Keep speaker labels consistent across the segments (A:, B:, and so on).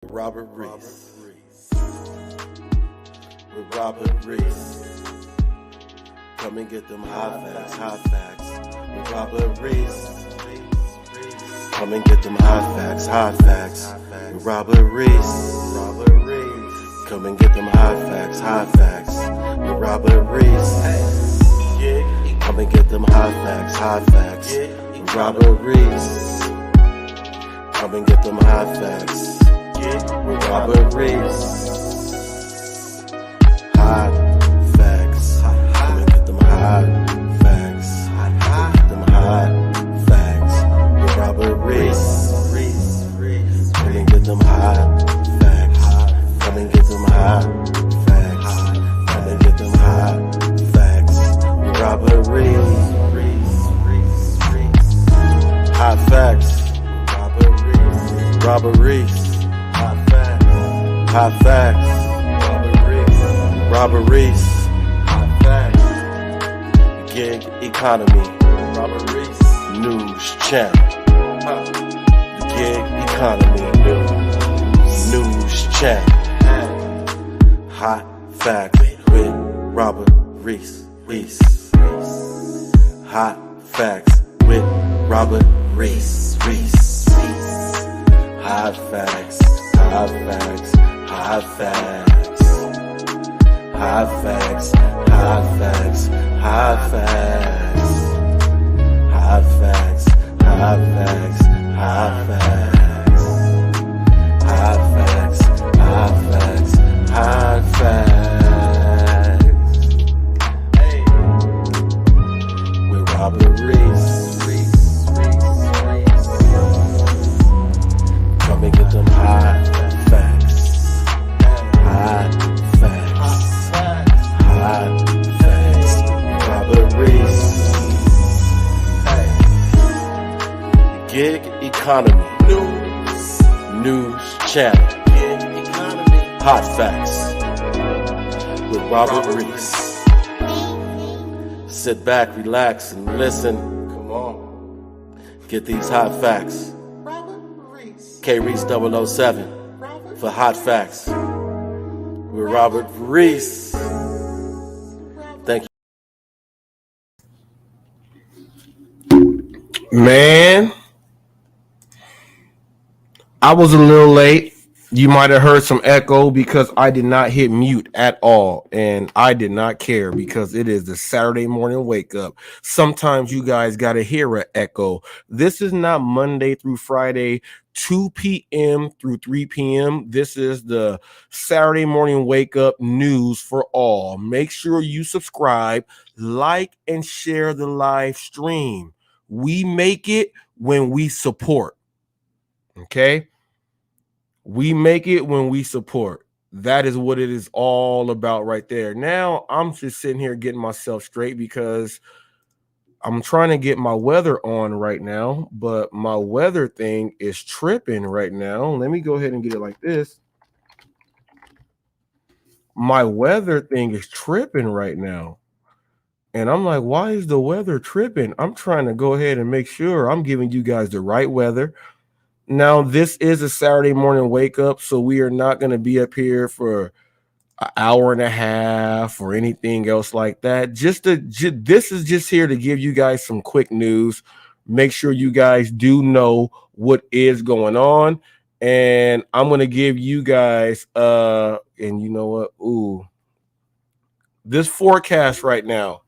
A: Robert Reese. With Robert Reese. Come and get them hot facts. With Robert Reese. Come and get them hot facts. With Robert Reese. Come and get them hot facts. With Robert Reese. Come and get them hot facts. With Robert Reese. Come and get them hot facts. With Robert Reese. Hot facts. Come and get them hot facts. Come and get them hot facts. With Robert Reese. Come and get them hot facts. Come and get them hot facts. Come and get them hot facts. With Robert Reese. Hot facts. Robert Reese. Hot facts. Robert Reese. Hot facts. Gig economy. Robert Reese. News channel. The gig economy. News channel. Hot facts with Robert Reese. Hot facts with Robert Reese. Hot facts. Hot facts. Hot facts. Hot facts. Hot facts. Hot facts. Hot facts. Hot facts. Hot facts. Hot facts. Hot facts. Hot facts. Hey. With Robert Reese. Come and get them hot facts. Hot facts. Hot facts. Robert Reese. Gig economy. News channel. Hot facts. With Robert Reese. Sit back, relax, and listen. Come on. Get these hot facts. K-Reese 007 for hot facts. With Robert Reese. Thank you.
B: Man, I was a little late. You might have heard some echo because I did not hit mute at all. And I did not care because it is the Saturday morning wake up. Sometimes you guys got to hear an echo. This is not Monday through Friday, 2 p.m. through 3 p.m. This is the Saturday morning wake up news for all. Make sure you subscribe, like, and share the live stream. We make it when we support. Okay? We make it when we support. That is what it is all about right there. Now, I'm just sitting here getting myself straight because I'm trying to get my weather on right now, but my weather thing is tripping right now. Let me go ahead and get it like this. My weather thing is tripping right now. And I'm like, why is the weather tripping? I'm trying to go ahead and make sure I'm giving you guys the right weather. Now, this is a Saturday morning wake up, so we are not going to be up here for an hour and a half or anything else like that. This is just here to give you guys some quick news. Make sure you guys do know what is going on. And I'm going to give you guys, and you know what? This forecast right now,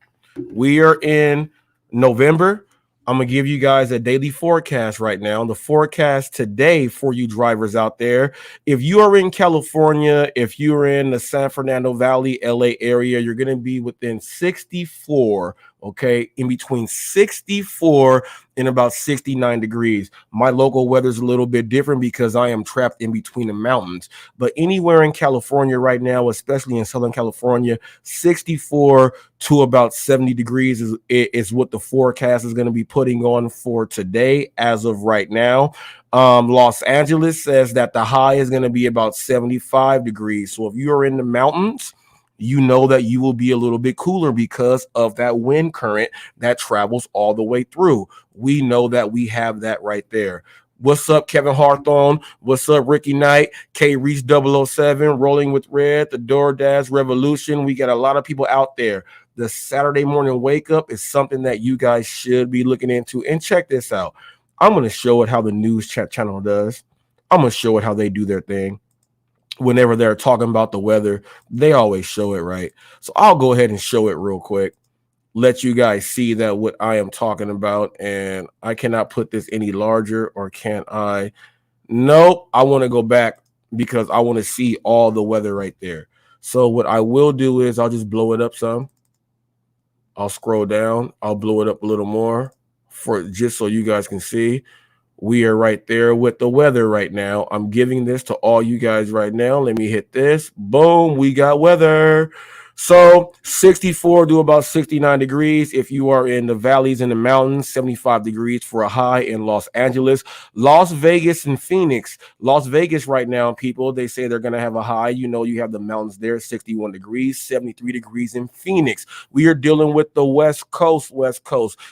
B: we are in November. I'm going to give you guys a daily forecast right now. The forecast today for you drivers out there. If you are in California, if you're in the San Fernando Valley, LA area, you're going to be within 64, okay? In between 64 and about 69 degrees. My local weather is a little bit different because I am trapped in between the mountains. But anywhere in California right now, especially in Southern California, 64 to about 70 degrees is what the forecast is going to be putting on for today as of right now. Los Angeles says that the high is going to be about 75 degrees. So if you are in the mountains, you know that you will be a little bit cooler because of that wind current that travels all the way through. We know that we have that right there. What's up, Kevin Hawthorne? What's up, Ricky Knight? K Reese 007, Rolling with Red, the DoorDash Revolution. We got a lot of people out there. The Saturday morning wake up is something that you guys should be looking into. And check this out. I'm going to show it how the news chat channel does. I'm going to show it how they do their thing. Whenever they're talking about the weather, they always show it right. So I'll go ahead and show it real quick. Let you guys see that what I am talking about. And I cannot put this any larger, or can I? Nope. I want to go back because I want to see all the weather right there. So what I will do is I'll just blow it up some. I'll scroll down. I'll blow it up a little more for just so you guys can see. We are right there with the weather right now. I'm giving this to all you guys right now. Let me hit this. Boom. We got weather. So 64 to about 69 degrees. If you are in the valleys and the mountains, 75 degrees for a high in Los Angeles, Las Vegas, and Phoenix. Las Vegas right now, people, they say they're going to have a high. You know, you have the mountains there, 61 degrees, 73 degrees in Phoenix. We are dealing with the West Coast.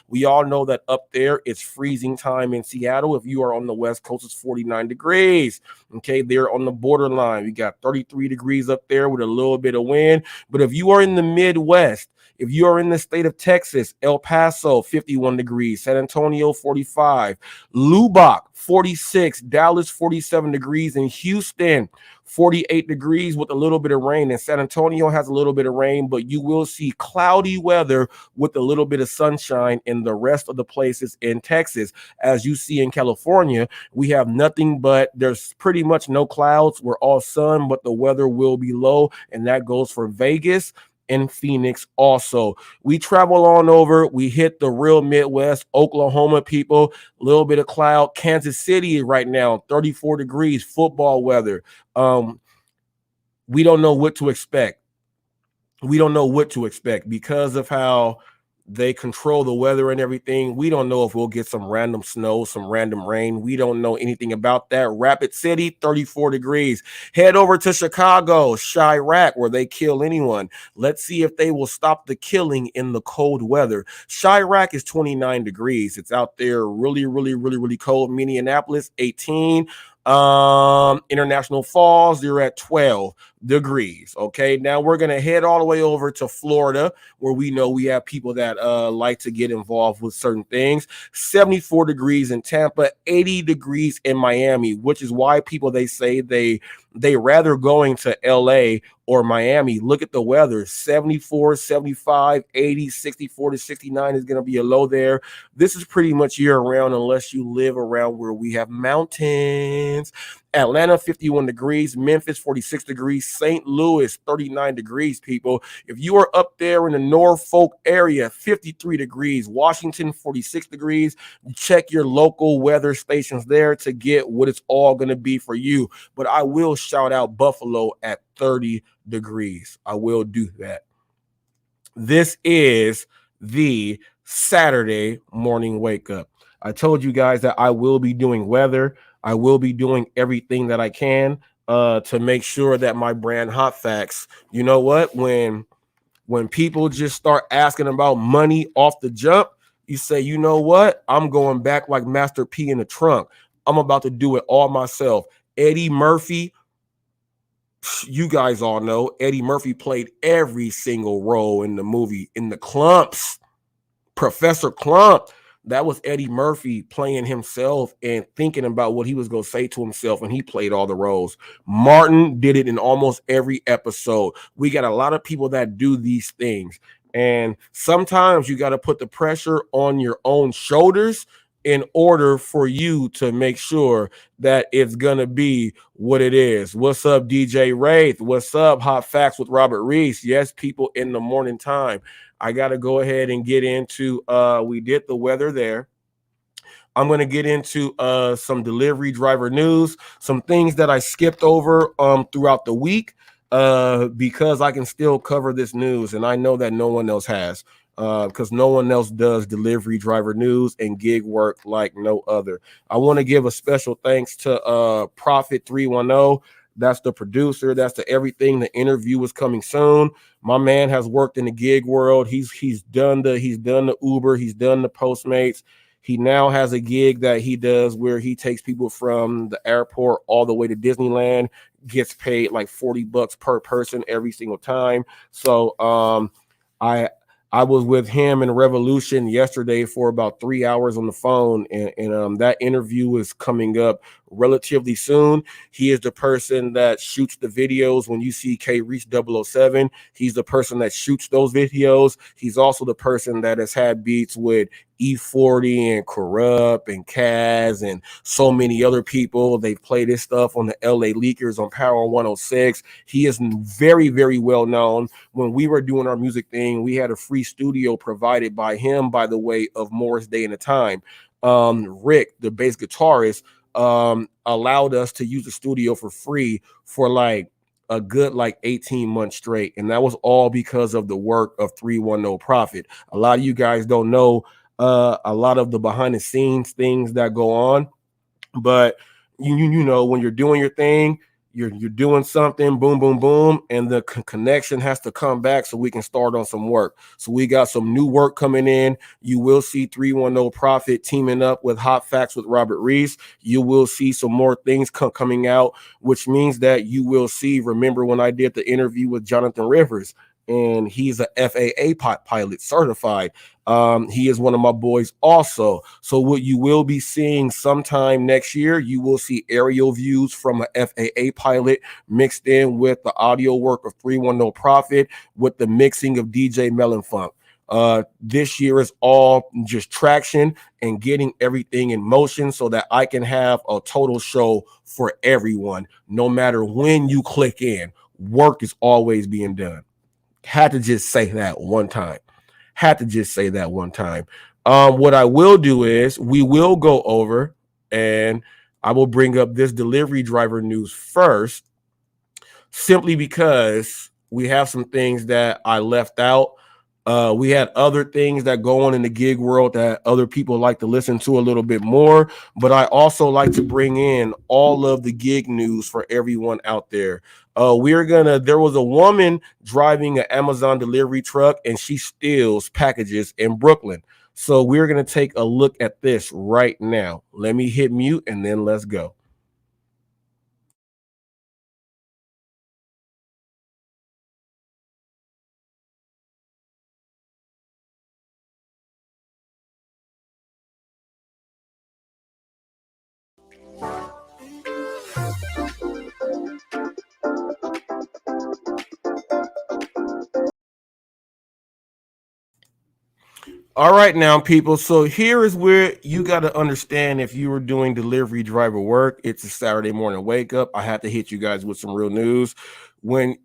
B: We all know that up there it's freezing time in Seattle. If you are on the West Coast, it's 49 degrees. Okay, they're on the borderline. We got 33 degrees up there with a little bit of wind. But if you are in the Midwest, if you are in the state of Texas, El Paso, 51 degrees, San Antonio, 45, Lubbock, 46, Dallas, 47 degrees, and Houston, 48 degrees with a little bit of rain. And San Antonio has a little bit of rain, but you will see cloudy weather with a little bit of sunshine in the rest of the places in Texas. As you see in California, we have nothing but there's pretty much no clouds. We're all sun, but the weather will be low, and that goes for Vegas and Phoenix also. We travel on over. We hit the real Midwest, Oklahoma, people, a little bit of cloud. Kansas City right now, 34 degrees, football weather. We don't know what to expect. Because of how they control the weather and everything. We don't know if we'll get some random snow, some random rain. We don't know anything about that. Rapid City, 34 degrees. Head over to Chicago, Chirac, where they kill anyone. Let's see if they will stop the killing in the cold weather. Chirac is 29 degrees. It's out there really cold. Minneapolis, 18. International Falls, you're at 12 degrees. Okay, now we're gonna head all the way over to Florida, where we know we have people that like to get involved with certain things. 74 degrees in Tampa, 80 degrees in Miami, which is why people they say they rather going to LA or Miami. Look at the weather: 74, 75, 80, 64 to 69 is going to be a low there. This is pretty much year round unless you live around where we have mountains. Atlanta, 51 degrees. Memphis, 46 degrees. St. Louis, 39 degrees, people. If you are up there in the Norfolk area, 53 degrees. Washington, 46 degrees. Check your local weather stations there to get what it's all going to be for you. But I will shout out Buffalo at 30 degrees. I will do that. This is the Saturday morning wake up. I told you guys that I will be doing weather. I will be doing everything that I can to make sure that my brand Hot Facts, you know what, when people just start asking about money off the jump, you say, you know what, I'm going back like Master P in the trunk. I'm about to do it all myself. Eddie Murphy, you guys all know Eddie Murphy played every single role in the movie. In the Clumps, Professor Clump, that was Eddie Murphy playing himself and thinking about what he was going to say to himself, and he played all the roles. Martin did it in almost every episode. We got a lot of people that do these things, and sometimes you got to put the pressure on your own shoulders in order for you to make sure that it's going to be what it is. What's up, DJ Wraith? What's up, Hot Facts with Robert Reese? Yes, people, in the morning time. I got to go ahead and get into, we did the weather there. I'm going to get into some delivery driver news, some things that I skipped over throughout the week because I can still cover this news, and I know that no one else has. Because no one else does delivery driver news and gig work like no other. I want to give a special thanks to Prophet 310. That's the producer. That's the everything. The interview is coming soon. My man has worked in the gig world. He's done the Uber. He's done the Postmates. He now has a gig that he does where he takes people from the airport all the way to Disneyland, gets paid like $40 per person every single time. So I I was with him in Revolution yesterday for about 3 hours on the phone, and that interview is coming up relatively soon. He is the person that shoots the videos when you see K reach 007. He's the person that shoots those videos. He's also the person that has had beats with E40 and Corrupt and Kaz and so many other people. They've played his stuff on the LA Leakers on Power 106. He is very, very well known. When we were doing our music thing, we had a free studio provided by him, by the way, of Morris Day and the Time. Rick, the bass guitarist, allowed us to use the studio for free for like a good like 18 months straight. And that was all because of the work of 310 Profit. A lot of you guys don't know a lot of the behind the scenes things that go on, but you know, when you're doing your thing, you're doing something, boom, boom, boom, and the connection has to come back so we can start on some work. So we got some new work coming in. You will see 310 Profit teaming up with Hot Facts with Robert Reese. You will see some more things coming out, which means that you will see. Remember when I did the interview with Jonathan Rivers? And he's a FAA pilot certified. He is one of my boys also. So what you will be seeing sometime next year, you will see aerial views from a FAA pilot mixed in with the audio work of 310 Profit with the mixing of DJ Melon Funk. This year is all just traction and getting everything in motion so that I can have a total show for everyone. No matter when you click in, work is always being done. Had to just say that one time. What I will do is we will go over and I will bring up this delivery driver news first, simply because we have some things that I left out. We had other things that go on in the gig world that other people like to listen to a little bit more, but I also like to bring in all of the gig news for everyone out there. There was a woman driving an Amazon delivery truck and she steals packages in Brooklyn. So we're going to take a look at this right now. Let me hit mute and then let's go. All right, now, people. So here is where you got to understand if you were doing delivery driver work. It's a Saturday morning wake up. I have to hit you guys with some real news.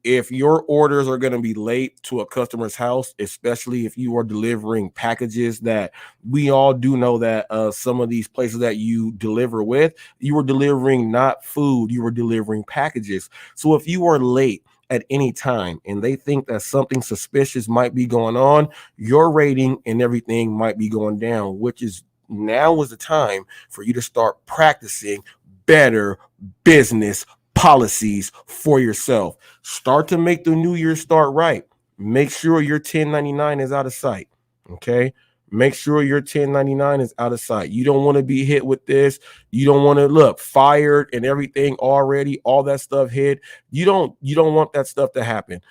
B: If your orders are going to be late to a customer's house, especially if you are delivering packages, that we all do know that some of these places that you deliver with, you were delivering not food, you were delivering packages. So if you are late at any time and they think that something suspicious might be going on, your rating and everything might be going down, which is now is the time for you to start practicing better business policies for yourself. Start to make the new year start right. Make sure your 1099 is out of sight. Okay. Make sure your 1099 is out of sight. You don't want to be hit with this. You don't want to look fired and everything already, all that stuff hit. You don't want that stuff to happen.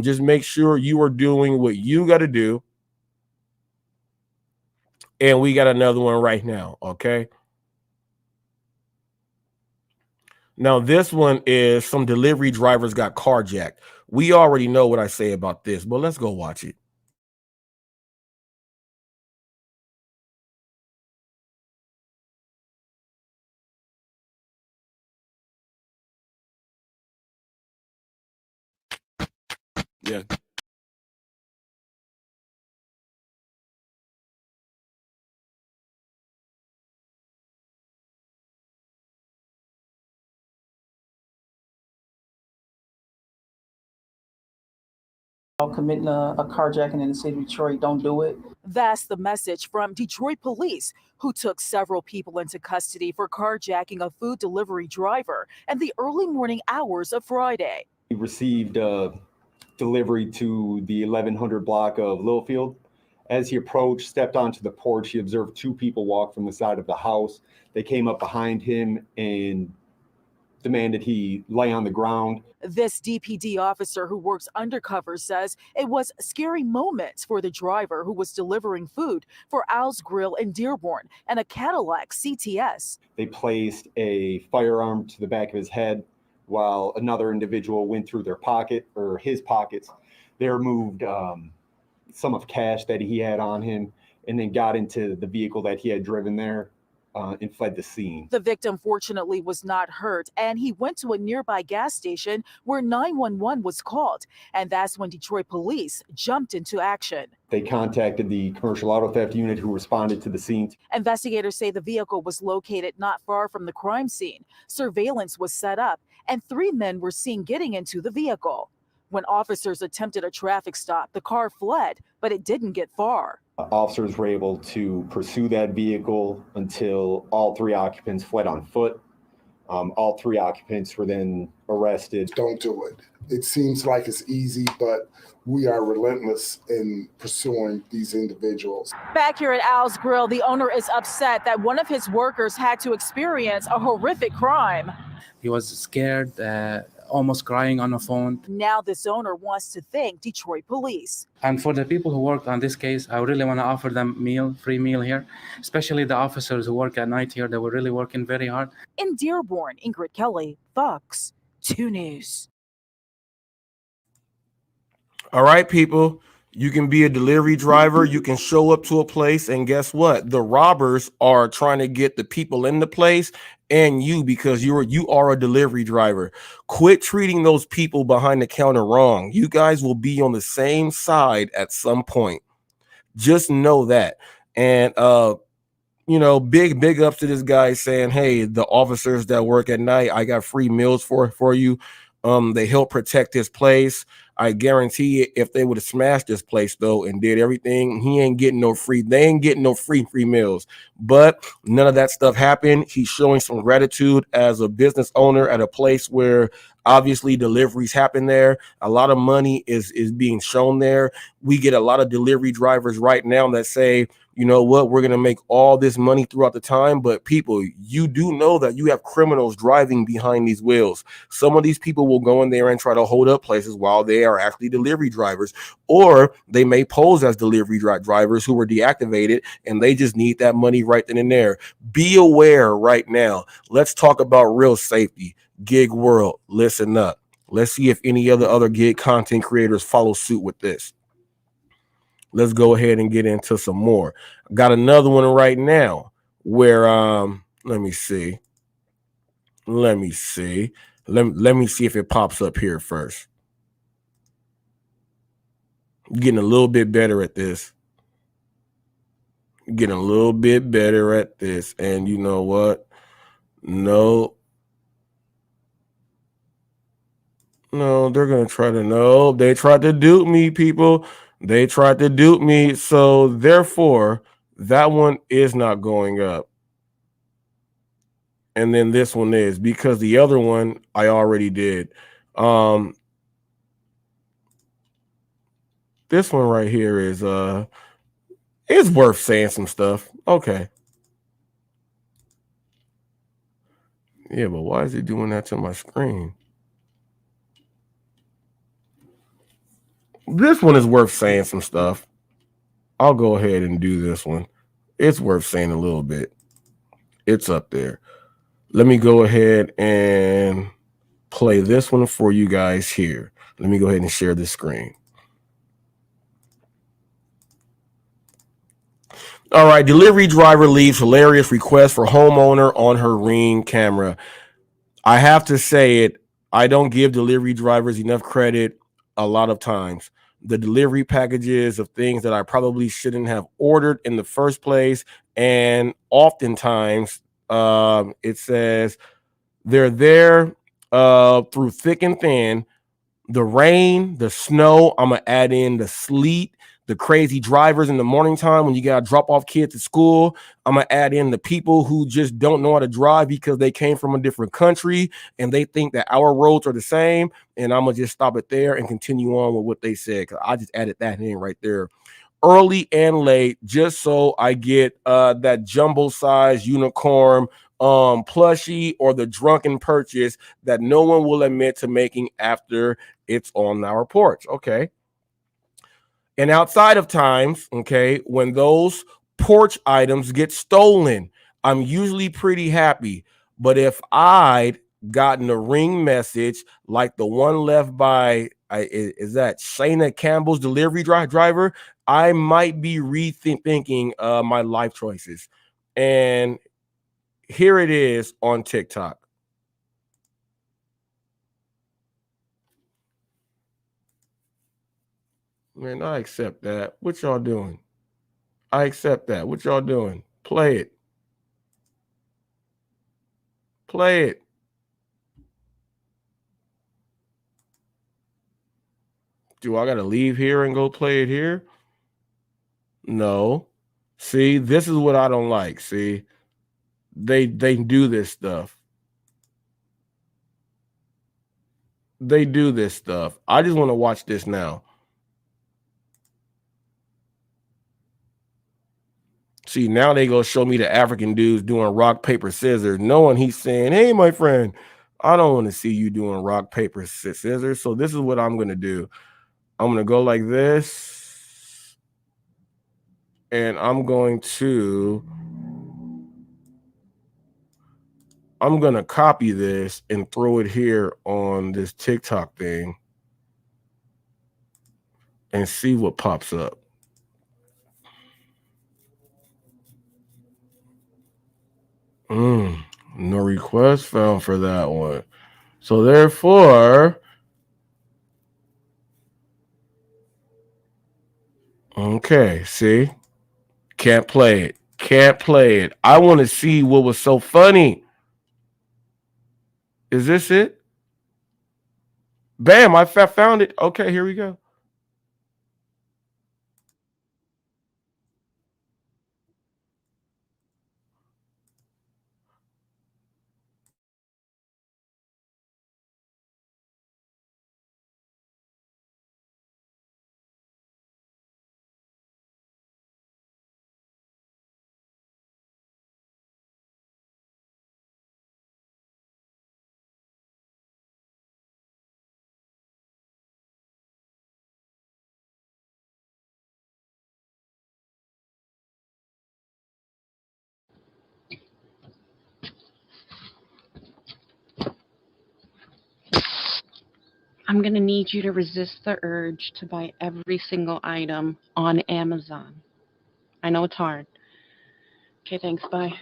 B: Just make sure you are doing what you got to do. And we got another one right now. Okay. Now, this one is some delivery drivers got carjacked. We already know what I say about this, but let's go watch it. Yeah.
C: Committing a carjacking in the city of Detroit. Don't do it.
D: That's the message from Detroit police, who took several people into custody for carjacking a food delivery driver in the early morning hours of Friday.
E: We received a delivery to the 1100 block of Littlefield, As he approached, stepped onto the porch, he observed two people walk from the side of the house. They came up behind him and demanded he lay on the ground.
D: This DPD officer who works undercover says it was scary moments for the driver who was delivering food for Al's Grill in Dearborn and a Cadillac CTS.
E: They placed a firearm to the back of his head while another individual went through their pocket or his pockets. They removed some of cash that he had on him and then got into the vehicle that he had driven there and fled the scene.
D: The victim fortunately was not hurt, and he went to a nearby gas station where 911 was called. And that's when Detroit police jumped into action.
E: They contacted the commercial auto theft unit who responded to the scene.
D: Investigators say the vehicle was located not far from the crime scene. Surveillance was set up, and 3 men were seen getting into the vehicle. When officers attempted a traffic stop, the car fled, but it didn't get far.
E: Officers were able to pursue that vehicle until all 3 occupants fled on foot. All 3 occupants were then arrested.
F: Don't do it. It seems like it's easy, but we are relentless in pursuing these individuals.
D: Back here at Al's Grill, the owner is upset that one of his workers had to experience a horrific crime.
G: He was scared, almost crying on the phone.
D: Now this owner wants to thank Detroit police.
G: And for the people who worked on this case, I really want to offer them free meal here, especially the officers who work at night here. They were really working very hard.
D: In Dearborn, Ingrid Kelly, Fox 2 News.
B: All right, people. You can be a delivery driver. You can show up to a place, and guess what? The robbers are trying to get the people in the place and you, because you are a delivery driver. Quit treating those people behind the counter wrong. You guys will be on the same side at some point. Just know that. And big ups to this guy saying, hey, the officers that work at night, I got free meals for you. They help protect this place. I guarantee you, if they would have smashed this place though and did everything, they ain't getting no free meals. But none of that stuff happened. He's showing some gratitude as a business owner at a place where obviously deliveries happen there. A lot of money is being shown there. We get a lot of delivery drivers right now that say, you know what, we're going to make all this money throughout the time. But people, you do know that you have criminals driving behind these wheels. Some of these people will go in there and try to hold up places while they are actually delivery drivers, or they may pose as delivery drivers who were deactivated and they just need that money right then and there. Be aware right now. Let's talk about real safety. Gig world, listen up. Let's see if any other gig content creators follow suit with this. Let's go ahead and get into some more. Got another one right now where let me see if it pops up here first. Getting a little bit better at this. And you know what? No, they're gonna try to they tried to dupe me, people. They tried to dupe me, so therefore that one is not going up. And then this one is, because the other one I already did. This one right here is it's worth saying some stuff. Okay. Yeah, but why is it doing that to my screen? This one is worth saying some stuff. I'll go ahead and do this one. It's worth saying a little bit. It's up there. Let me go ahead and play this one for you guys here. Let me go ahead and share the screen. All right, delivery driver leaves hilarious request for homeowner on her Ring camera. I have to say it. I don't give delivery drivers enough credit a lot of times. The delivery packages of things that I probably shouldn't have ordered in the first place. And oftentimes it says they're there through thick and thin. The rain, the snow, I'm going to add in the sleet, the crazy drivers in the morning time when you got to drop off kids at school. I'm going to add in the people who just don't know how to drive because they came from a different country and they think that our roads are the same. And I'm going to just stop it there and continue on with what they said, because I just added that in right there. early and late just so I get that jumbo size unicorn plushie or the drunken purchase that no one will admit to making after it's on our porch. Okay. And outside of times, okay, when those porch items get stolen, I'm usually pretty happy. But if I'd gotten a ring message like the one left by is that Shayna Campbell's delivery driver, I might be rethinking my life choices. And here it is on TikTok. Man, I accept that. What y'all doing? I accept that. What y'all doing? Play it. Play it. Do I got to leave here and go play it here? No. See, this is what I don't like. See, they do this stuff. They do this stuff. I just want to watch this now. See, now they go show me the African dudes doing rock, paper, scissors, knowing he's saying, hey, my friend, I don't want to see you doing rock, paper, scissors. So this is what I'm going to do. I'm going to go like this. And I'm going to copy this and throw it here on this TikTok thing and see what pops up. No request found for that one. So therefore, okay, see? Can't play it. Can't play it. I want to see what was so funny. Is this it? Bam, I found it. Okay, here we go.
H: I'm going to need you to resist the urge to buy every single item on Amazon. I know it's hard. Okay, thanks. Bye.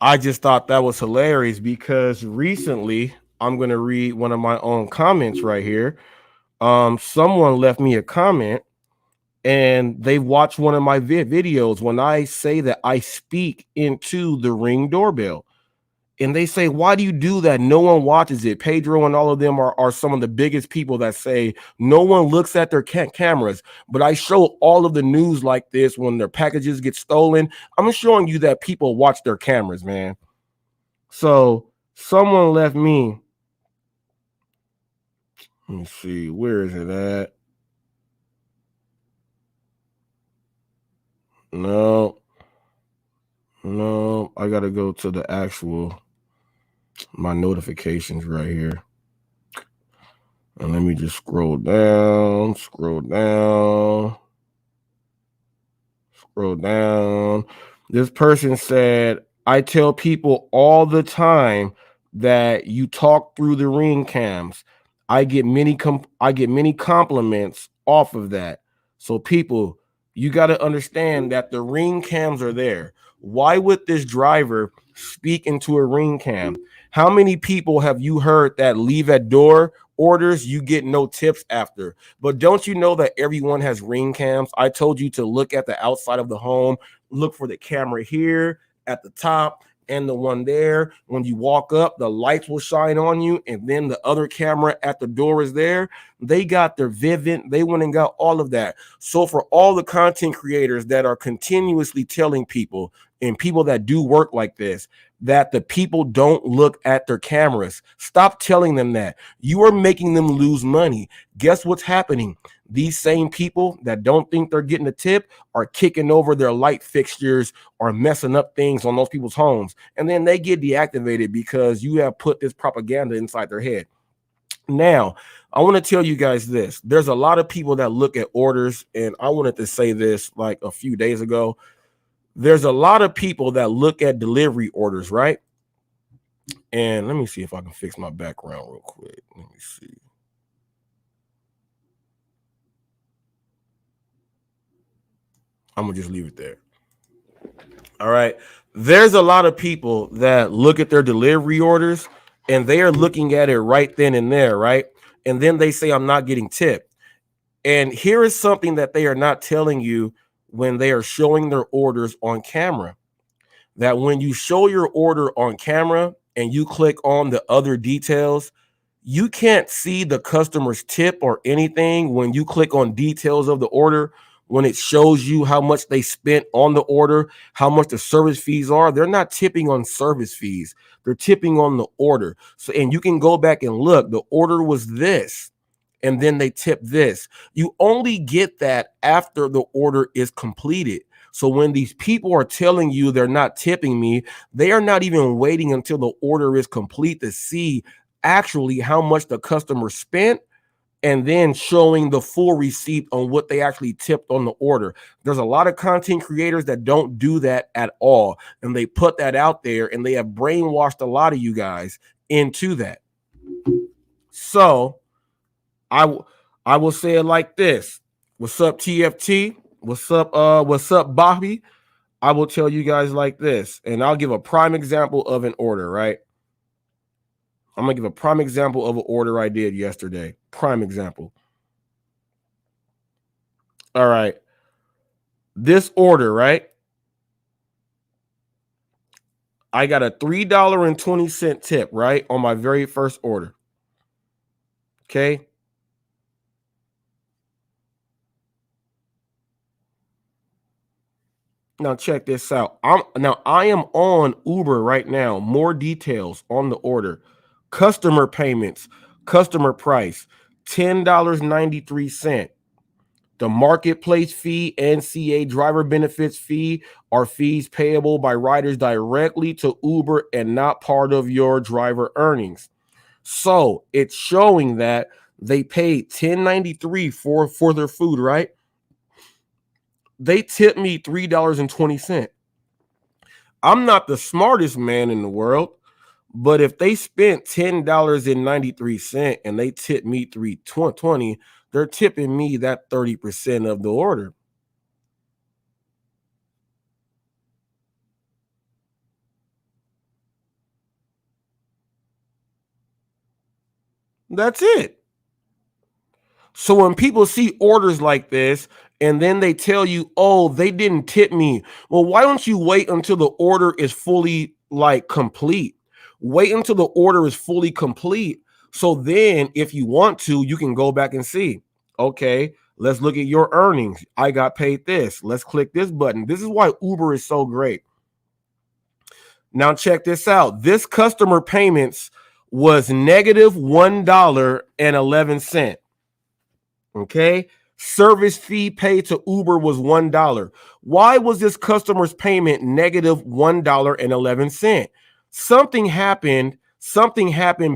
B: I just thought that was hilarious because recently, I'm going to read one of my own comments right here. Someone left me a comment and they watched one of my videos when I say that I speak into the Ring doorbell. And they say, why do you do that? No one watches it. Pedro and all of them are some of the biggest people that say no one looks at their cameras. But I show all of the news like this when their packages get stolen. I'm showing you that people watch their cameras, man. So someone left me. Let me see. Where is it at? No. I got to go to the actual, my notifications right here. And let me just scroll down. This person said, I tell people all the time that you talk through the Ring cams. I get many compliments off of that. So people, you got to understand that the Ring cams are there. Why would this driver speak into a Ring cam? How many people have you heard that leave at door orders, you get no tips after? But don't you know that everyone has Ring cams? I told you to look at the outside of the home, look for the camera here at the top and the one there. When you walk up, the lights will shine on you, and then the other camera at the door is there. They got their Vivint, they went and got all of that. So for all the content creators that are continuously telling people and people that do work like this, that the people don't look at their cameras. Stop telling them that. You are making them lose money. Guess what's happening? These same people that don't think they're getting a tip are kicking over their light fixtures or messing up things on those people's homes. And then they get deactivated because you have put this propaganda inside their head. Now, I want to tell you guys this. There's a lot of people that look at orders, and I wanted to say this like a few days ago. There's a lot of people that look at delivery orders, right? And let me see if I can fix my background real quick. Let me see. I'm going to just leave it there. All right. There's a lot of people that look at their delivery orders and they are looking at it right then and there, right? And then they say, I'm not getting tipped. And here is something that they are not telling you when they are showing their orders on camera. That when you show your order on camera and you click on the other details, you can't see the customer's tip or anything when you click on details of the order. When it shows you how much they spent on the order, how much the service fees are, they're not tipping on service fees. They're tipping on the order. So, and you can go back and look, the order was this, and then they tip this. You only get that after the order is completed. So when these people are telling you they're not tipping me, they are not even waiting until the order is complete to see actually how much the customer spent, and then showing the full receipt on what they actually tipped on the order. There's a lot of content creators that don't do that at all. And they put that out there and they have brainwashed a lot of you guys into that. So I will say it like this. What's up, TFT? What's up, Bobby? I will tell you guys like this, and I'll give a prime example of an order, right? I'm going to give a prime example of an order I did yesterday. Prime example. All right. This order, right? I got a $3.20 tip, right? On my very first order. Okay. Now check this out. I am on Uber right now. More details on the order. Customer payments, customer price, $10.93. The marketplace fee, NCA driver benefits fee are fees payable by riders directly to Uber and not part of your driver earnings. So it's showing that they paid $10.93 for their food, right? They tipped me $3.20. I'm not the smartest man in the world, but if they spent $10.93 and they tipped me $3.20, they're tipping me that 30% of the order. That's it. So when people see orders like this and then they tell you, oh, they didn't tip me. Well, why don't you wait until the order is fully complete? Wait until the order is fully complete. So then if you want to, you can go back and see, okay, let's look at your earnings. I got paid this. Let's click this button. This is why Uber is so great. Now check this out. This customer payments was negative $1.11. Okay. Service fee paid to Uber was $1. Why was this customer's payment negative $1.11? Something happened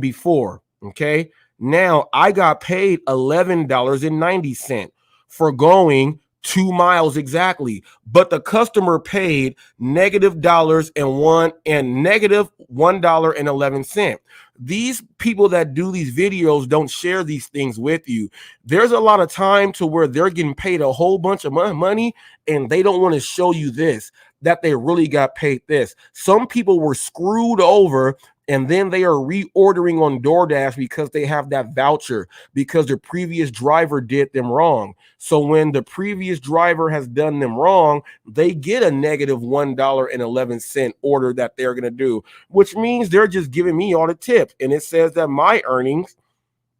B: before. Okay. Now I got paid $11.90 for going 2 miles exactly, but the customer paid negative $1.11. These people that do these videos don't share these things with you. There's a lot of time to where they're getting paid a whole bunch of money and they don't want to show you this, that they really got paid this. Some people were screwed over and then they are reordering on DoorDash because they have that voucher because the previous driver did them wrong. So when the previous driver has done them wrong, they get a negative $1.11 order that they're going to do, which means they're just giving me all the tips. And it says that my earnings,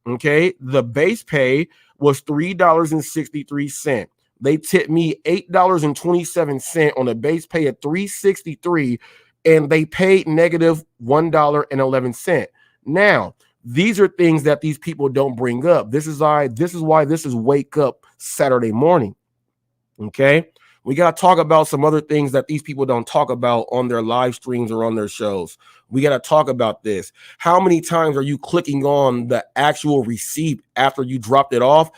B: okay, the base pay was $3.63. They tipped me $8.27 on a base pay of $3.63, and they paid negative $1.11. Now, these are things that these people don't bring up. This is why this is Wake Up Saturday morning. Okay. We got to talk about some other things that these people don't talk about on their live streams or on their shows. We got to talk about this. How many times are you clicking on the actual receipt after you dropped it off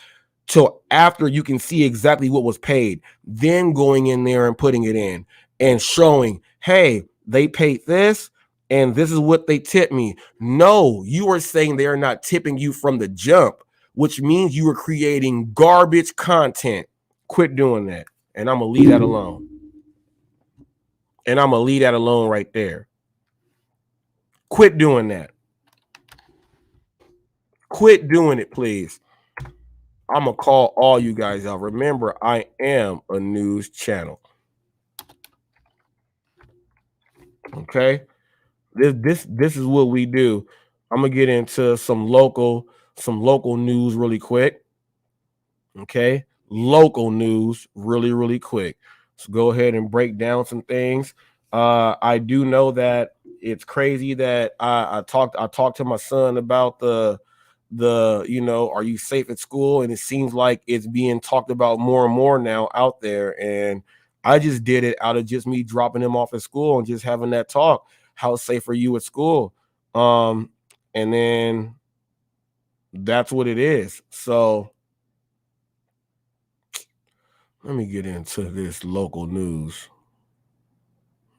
B: till after you can see exactly what was paid, then going in there and putting it in and showing, hey, they paid this and this is what they tipped me? No, you are saying they are not tipping you from the jump, which means you are creating garbage content. Quit doing that. And I'm going to leave that alone. And I'm going to leave that alone right there. Quit doing that. Quit doing it, please. I'm going to call all you guys out. Remember, I am a news channel. Okay? This is what we do. I'm going to get into some local news really quick. Okay? Local news really quick. So go ahead and break down some things. I do know that it's crazy that I talked to my son about the are you safe at school? And it seems like it's being talked about more and more now out there. And I just did it out of just me dropping him off at school and just having that talk. How safe are you at school? And then that's what it is. So let me get into this local news.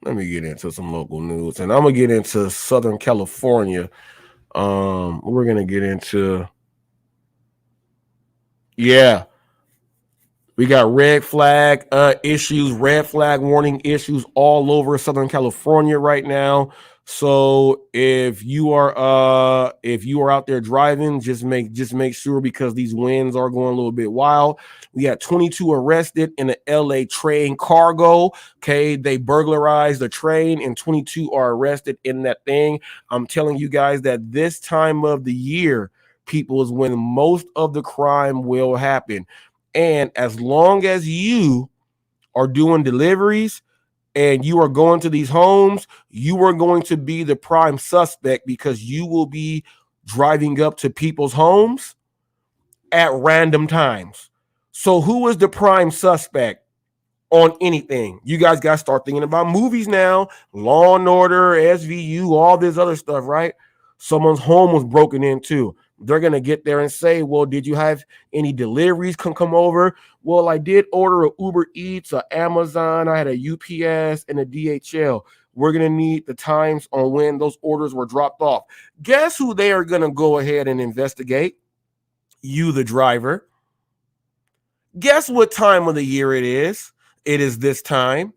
B: Let me get into some local news, and I'm gonna get into Southern California. We're gonna get into, we got red flag warning issues all over Southern California right now. So if you are out there driving, just make sure, because these winds are going a little bit wild. We got 22 arrested in the LA train cargo. Okay, they burglarized the train and 22 are arrested in that thing. I'm telling you guys that this time of the year, people, is when most of the crime will happen. And as long as you are doing deliveries and you are going to these homes, you are going to be the prime suspect, because you will be driving up to people's homes at random times. So who is the prime suspect on anything? You guys got to start thinking about movies now. Law and Order, SVU, all this other stuff, right? Someone's home was broken into. They're going to get there and say, well, did you have any deliveries come over? Well, I did order a Uber Eats, a Amazon, I had a UPS and a DHL. We're going to need the times on when those orders were dropped off. Guess who they are going to go ahead and investigate? You, the driver. Guess what time of the year it is? It is this time,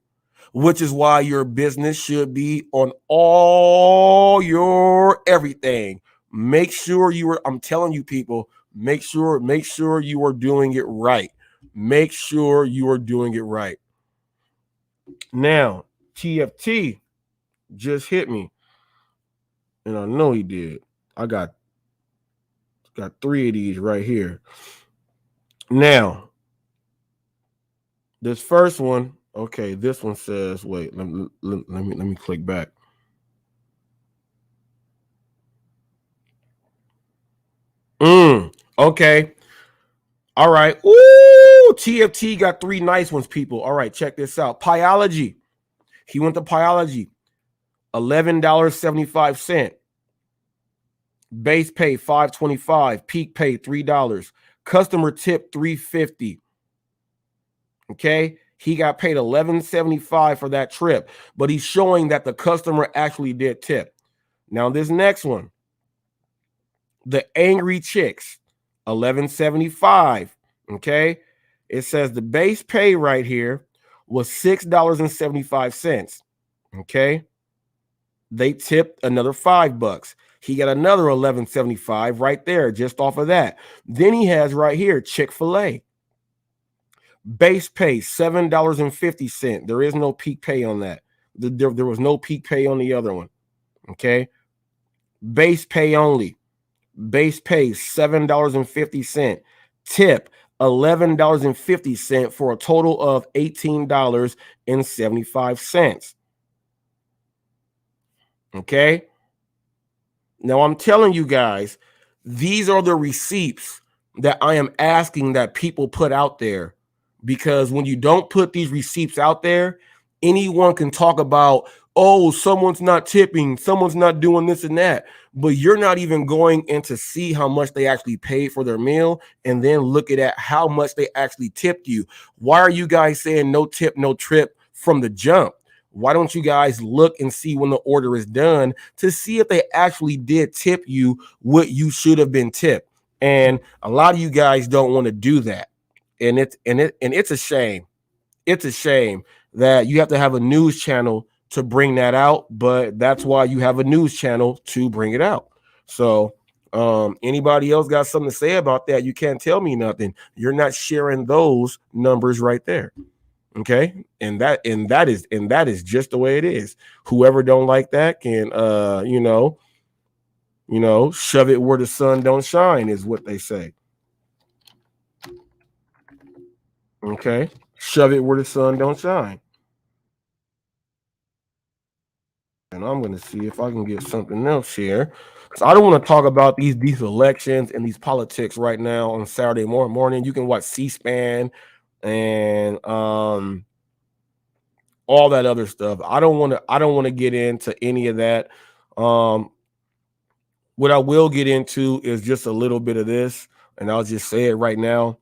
B: which is why your business should be on all your everything. Make sure I'm telling you, people, make sure you are doing it right. Make sure you are doing it right. Now, TFT just hit me, and I know he did. I got 3 of these right here. Now, this first one, okay, this one says, wait, let me click back. Okay. All right. Ooh, TFT got 3 nice ones, people. All right, check this out. Pyology. He went to Pyology. $11.75. Base pay $5.25. Peak pay $3. Customer tip $3.50. Okay. He got paid $11.75 for that trip, but he's showing that the customer actually did tip. Now, this next one, the Angry Chicks, $11.75. Okay. It says the base pay right here was $6.75. Okay. They tipped another $5. He got another $11.75 right there, just off of that. Then he has right here Chick-fil-A. Base pay $7.50. There is no peak pay on that. There was no peak pay on the other one. Okay. Base pay only. Base pay $7.50. Tip $11.50 for a total of $18.75. Okay. Now I'm telling you guys, these are the receipts that I am asking that people put out there, because when you don't put these receipts out there, anyone can talk about, oh, someone's not tipping, someone's not doing this and that, but you're not even going in to see how much they actually paid for their meal and then look at how much they actually tipped you. Why are you guys saying no tip, no trip from the jump? Why don't you guys look and see when the order is done to see if they actually did tip you what you should have been tipped? And a lot of you guys don't want to do that. And it's a shame. It's a shame that you have to have a news channel to bring that out, but that's why you have a news channel to bring it out. So anybody else got something to say about that? You can't tell me nothing. You're not sharing those numbers right there. Okay, and that is just the way it is. Whoever don't like that can shove it where the sun don't shine, is what they say. Okay, shove it where the sun don't shine. And I'm going to see if I can get something else here. So I don't want to talk about these elections and these politics right now on Saturday morning. You can watch C-SPAN and all that other stuff. I don't want to get into any of that. What I will get into is just a little bit of this, and I'll just say it right now.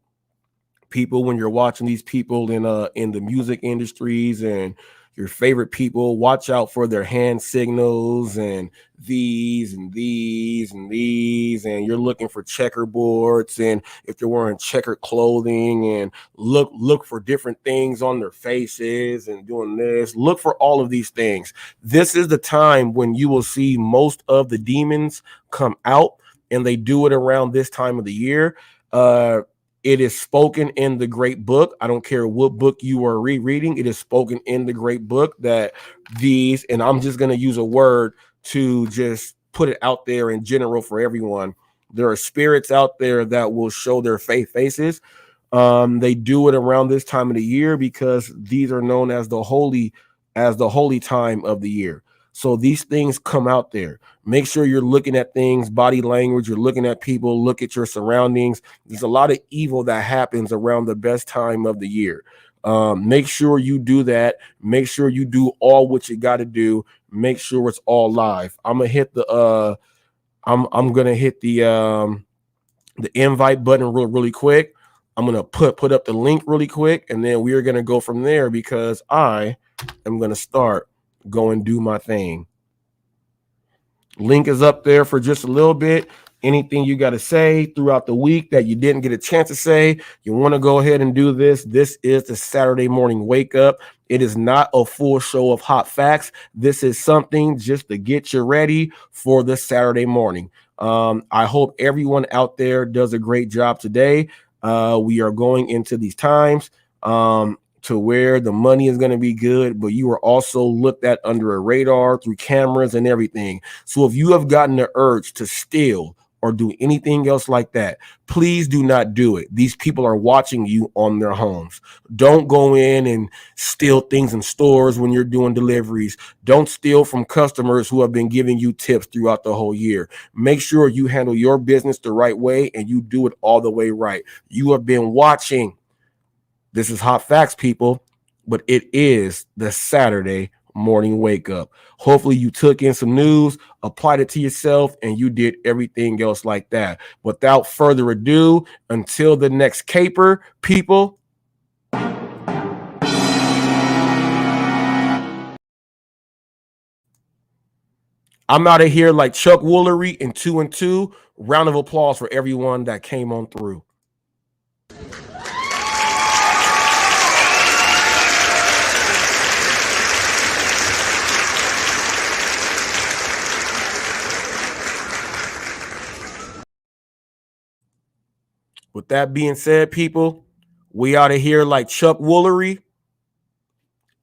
B: People, when you're watching these people in the music industries and your favorite people, watch out for their hand signals and these and these and these, and you're looking for checkerboards, and if they're wearing checkered clothing, and look for different things on their faces and doing this. Look for all of these things. This is the time when you will see most of the demons come out, and they do it around this time of the year. It is spoken in the great book. I don't care what book you are rereading. It is spoken in the great book that these, and I'm just going to use a word to just put it out there in general for everyone. There are spirits out there that will show their faces. They do it around this time of the year because these are known as the holy time of the year. So these things come out there. Make sure you're looking at things, body language, you're looking at people, look at your surroundings. There's a lot of evil that happens around the best time of the year. Make sure you do that. Make sure you do all what you got to do. Make sure it's all live. I'm gonna hit the invite button really quick. I'm gonna put up the link really quick, and then we are gonna go from there because I am gonna start go and do my thing. Link is up there for just a little bit. Anything you got to say throughout the week that you didn't get a chance to say, you want to go ahead and do this. This is the Saturday morning wake up. It is not a full show of hot facts. This is something just to get you ready for the Saturday morning. I hope everyone out there does a great job today. We are going into these times to where the money is going to be good, but you are also looked at under a radar through cameras and everything. So if you have gotten the urge to steal or do anything else like that, please do not do it. These people are watching you on their homes. Don't go in and steal things in stores when you're doing deliveries. Don't steal from customers who have been giving you tips throughout the whole year. Make sure you handle your business the right way and you do it all the way right. You have been watching. This is Hot Facts, people, but it is the Saturday morning wake up. Hopefully you took in some news, applied it to yourself, and you did everything else like that. Without further ado, until the next caper, people, I'm out of here like Chuck Woolery in 2 and 2. Round of applause for everyone that came on through. With that being said, people, we out of here like Chuck Woolery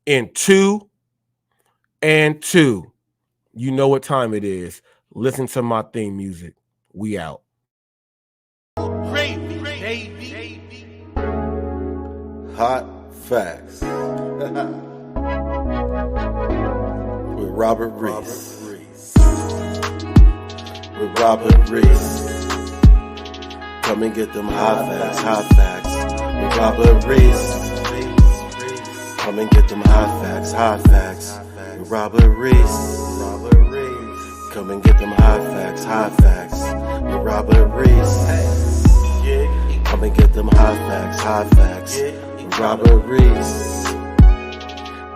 B: in 2 and 2. You know what time it is. Listen to my theme music. We out.
A: Gravy, baby. Hot Facts with Robert Reese. With Robert Reese. Come and get them hot facts with Robert Reese. Come and get them hot facts with Robert Reese. Come and get them hot facts with Robert Reese. Come and get them hot facts with Robert Reese.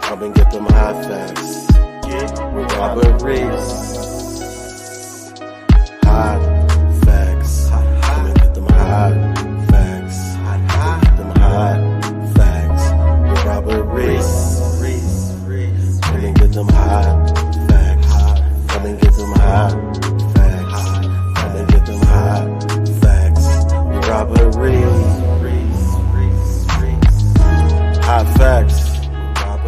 A: Come and get them hot facts with Robert Reese. Hot facts. Come and get them hot facts. Come and get them hot facts with Robert Reese. Come and get them hot facts. Come and get them hot